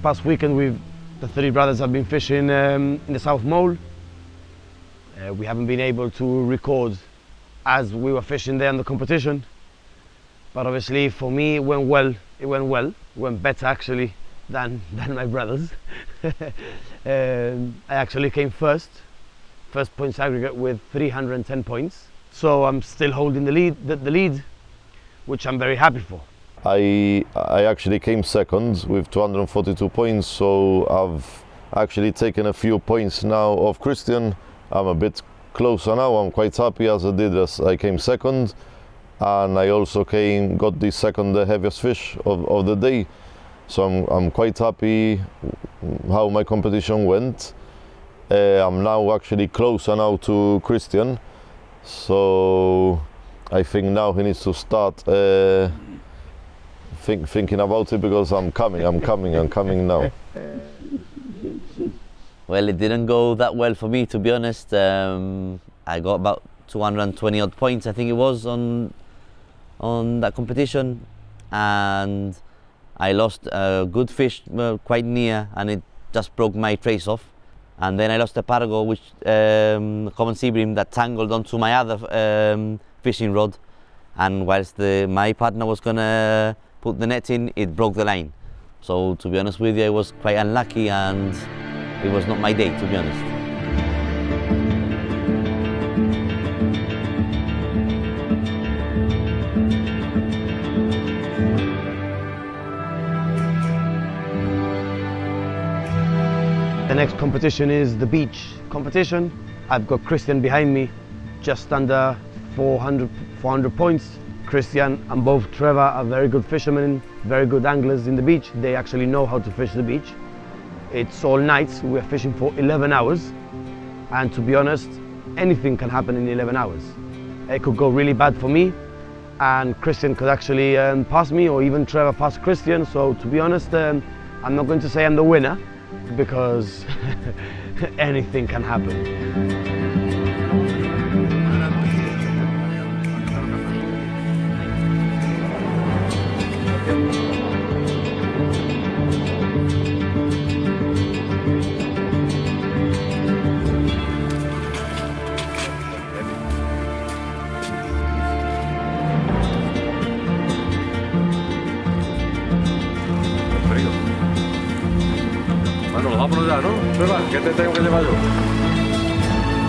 past weekend, the three brothers have been fishing in the South Mole. We haven't been able to record as we were fishing there in the competition. But obviously for me, it went well. It went better actually than my brothers. I actually came first points aggregate with 310 points. So I'm still holding the lead, which I'm very happy for. I actually came second with 242 points, so I've actually taken a few points now of Christian. I'm a bit closer now. I'm quite happy as I came second, and I also got the second heaviest fish of the day. So I'm quite happy how my competition went. I'm now actually closer now to Christian, so I think now he needs to start thinking about it, because I'm coming now. Well, it didn't go that well for me, to be honest. I got about 220 odd points, I think it was, on that competition, and I lost a good fish quite near, and it just broke my trace off. And then I lost a pargo, which common sea bream, that tangled onto my other fishing rod, and whilst my partner was gonna put the net in, it broke the line. So to be honest with you, I was quite unlucky, and it was not my day, to be honest. The next competition is the beach competition. I've got Christian behind me, just under 400 points. Christian and both Trevor are very good fishermen, very good anglers in the beach. They actually know how to fish the beach. It's all nights. We're fishing for 11 hours. And to be honest, anything can happen in 11 hours. It could go really bad for me, and Christian could actually pass me, or even Trevor pass Christian. So to be honest, I'm not going to say I'm the winner, because anything can happen. Bueno, nos vámonos ya, ¿no? Trevor, ¿qué te tengo que llevar yo?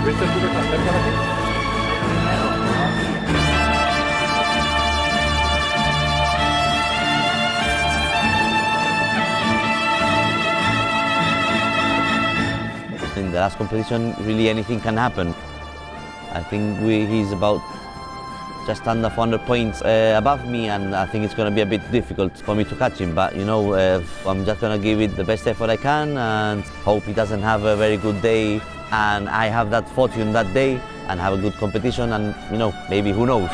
¿Viste tú que estás cerca de aquí? In the last competition, really anything can happen. I think he's about just under 400 points above me, and I think it's going to be a bit difficult for me to catch him. But you know, I'm just going to give it the best effort I can, and hope he doesn't have a very good day, and I have that fortune that day and have a good competition, and you know, maybe, who knows.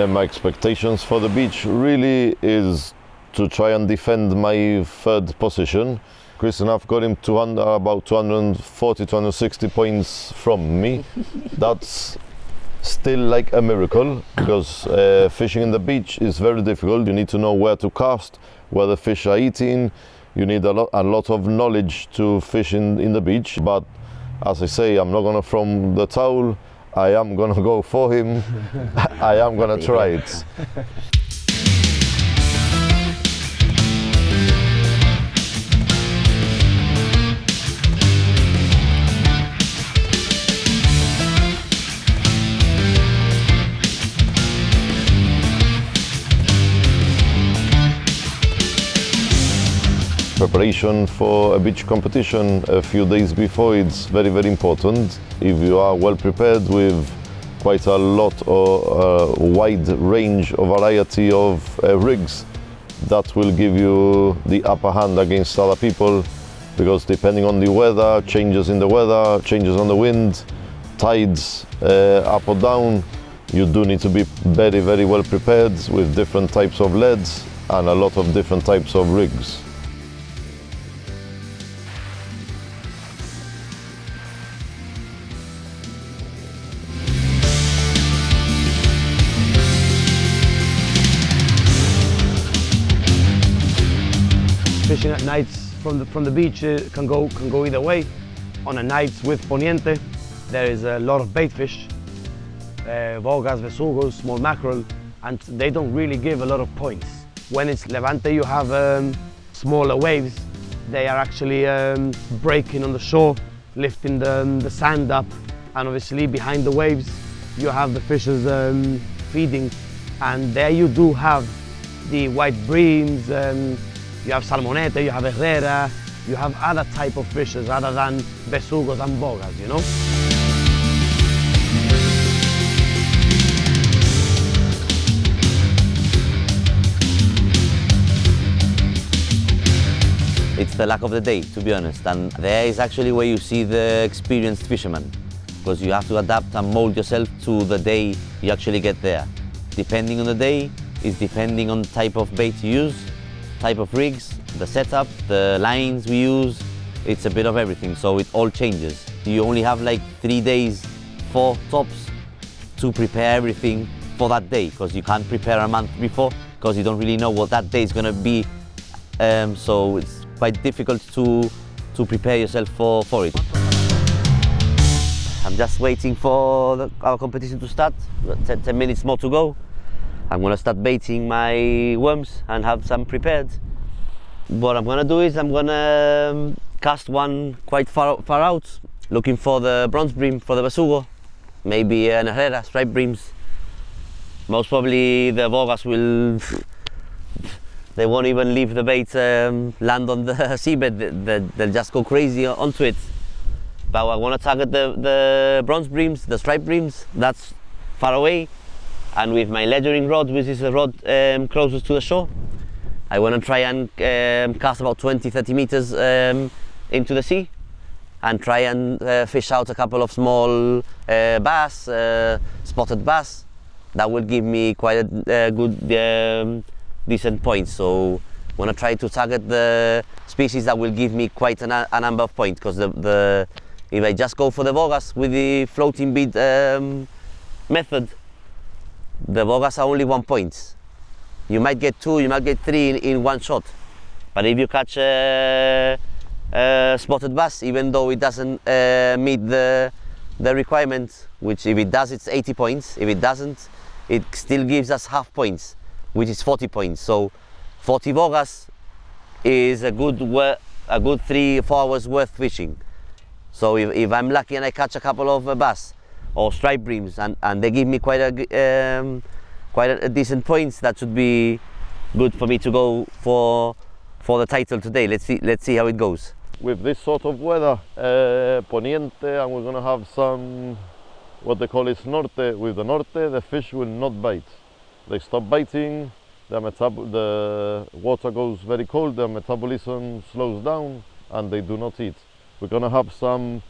My expectations for the beach really is to try and defend my third position. Christian, I've got him about 240, 260 points from me. That's still like a miracle, because fishing in the beach is very difficult. You need to know where to cast, where the fish are eating. You need a lot of knowledge to fish in the beach. But as I say, I'm not gonna throw the towel. I am gonna go for him. I am gonna try it. Preparation for a beach competition a few days before, it's very, very important. If you are well prepared with quite a lot or a wide range of variety of rigs, that will give you the upper hand against other people, because depending on the weather, changes in the weather, changes on the wind, tides up or down, you do need to be very, very well prepared with different types of leads and a lot of different types of rigs. Fishing at nights from the beach can go either way. On a nights with Poniente, there is a lot of bait fish, bogas, besugos, small mackerel, and they don't really give a lot of points. When it's Levante, you have smaller waves. They are actually breaking on the shore, lifting the sand up, and obviously behind the waves you have the fishes feeding, and there you do have the white breams, you have salmonete, you have herrera, you have other type of fishes other than besugos and bogas, you know? It's the luck of the day, to be honest, and there is actually where you see the experienced fisherman, because you have to adapt and mold yourself to the day you actually get there. Depending on the day, is depending on the type of bait you use, type of rigs, the setup, the lines we use. It's a bit of everything, so it all changes. You only have like 3 days, 4 tops, to prepare everything for that day, because you can't prepare a month before, because you don't really know what that day is going to be. So it's quite difficult to prepare yourself for it. I'm just waiting for our competition to start. 10 minutes more to go. I'm gonna start baiting my worms and have some prepared. What I'm gonna do is I'm gonna cast one quite far out, looking for the bronze bream for the besugo, maybe an herrera, striped breams. Most probably the bogas will, they won't even leave the bait land on the seabed, they'll just go crazy onto it. But I want to target the bronze breams, the striped breams, that's far away. And with my ledgering rod, which is a rod closest to the shore, I want to try and cast about 20-30 meters into the sea and try and fish out a couple of small bass, spotted bass. That will give me quite a good decent points. So I want to try to target the species that will give me quite a number of points, because if I just go for the bogas with the floating bead method, the bogas are only 1 point. You might get 2, you might get 3 in one shot. But if you catch a spotted bass, even though it doesn't meet the requirement, which if it does, it's 80 points. If it doesn't, it still gives us half points, which is 40 points. So 40 bogas is a good 3-4 hours worth fishing. So if I'm lucky and I catch a couple of bass or striped breams and they give me quite a decent points, that should be good for me to go for the title today. Let's see how it goes. With this sort of weather, Poniente, and we're going to have some, what they call is norte. With the norte, the fish will not bite. They stop biting, the water goes very cold, their metabolism slows down, and they do not eat. We're going to have some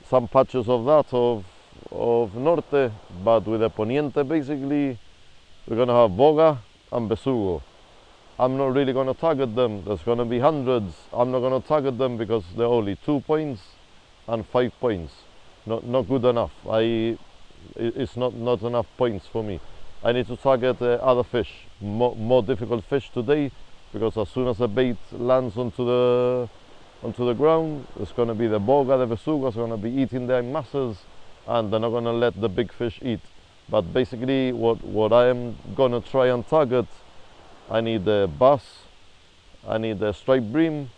patches of that, of norte, but with the Poniente, basically, we're going to have boga and besugo. I'm not really going to target them. There's going to be hundreds. I'm not going to target them because they're only 2 points and 5 points. Not good enough. It's not enough points for me. I need to target other fish, more difficult fish today, because as soon as the bait lands onto the ground, it's going to be the boga, the besugo is going to be eating their masses, and they're not going to let the big fish eat. But basically, what I am going to try and target, I need the bass, I need the striped bream,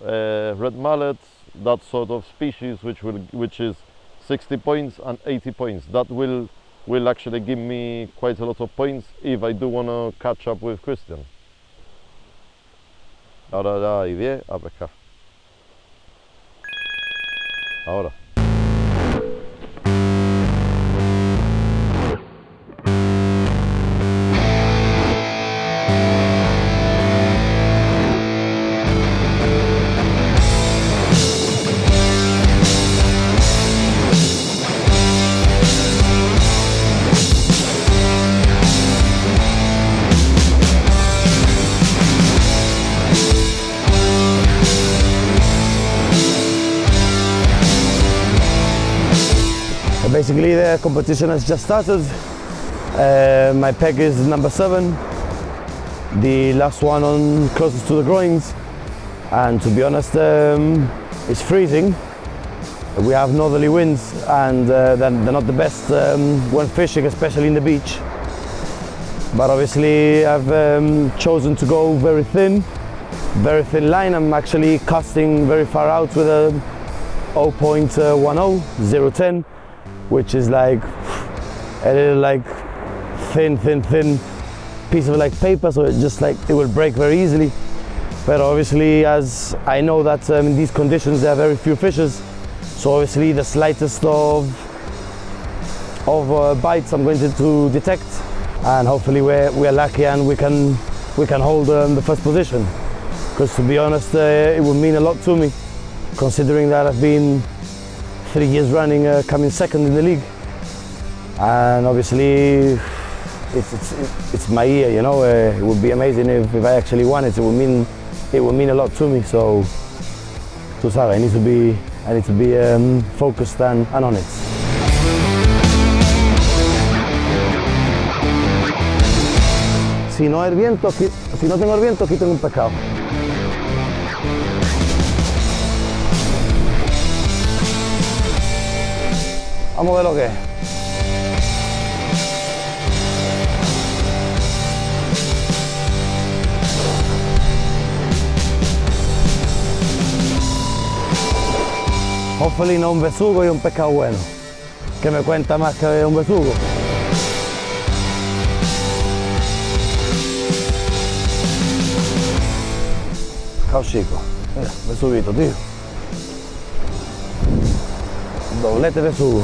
red mallet, that sort of species, which is 60 points and 80 points. That will actually give me quite a lot of points if I do want to catch up with Christian. Ahora ya iré a pescar. Ahora. Basically, the competition has just started. My peg is number 7. the last one on closest to the groins, and to be honest, it's freezing. We have northerly winds, and they're not the best when fishing, especially in the beach. But obviously I've chosen to go very thin line. I'm actually casting very far out with a 0.10, 0.10, which is like a little like thin piece of like paper, so it just like it will break very easily. But obviously, as I know that in these conditions there are very few fishes, so obviously the slightest of bites I'm going to detect, and hopefully we're lucky and we can hold the first position. Because to be honest, it would mean a lot to me, considering that I've been 3 years running coming second in the league, and obviously it's my year, you know. It would be amazing if I actually won it. It would mean a lot to me. So tu sabes, I need to be focused and on it. Si no tengo el viento, aquí tengo un pescado. Vamos a ver lo que es. Hopefully no un besugo y un pescado bueno, que me cuenta más que un besugo. Pescado chico, mira, besugito, tío. Doblete besugo.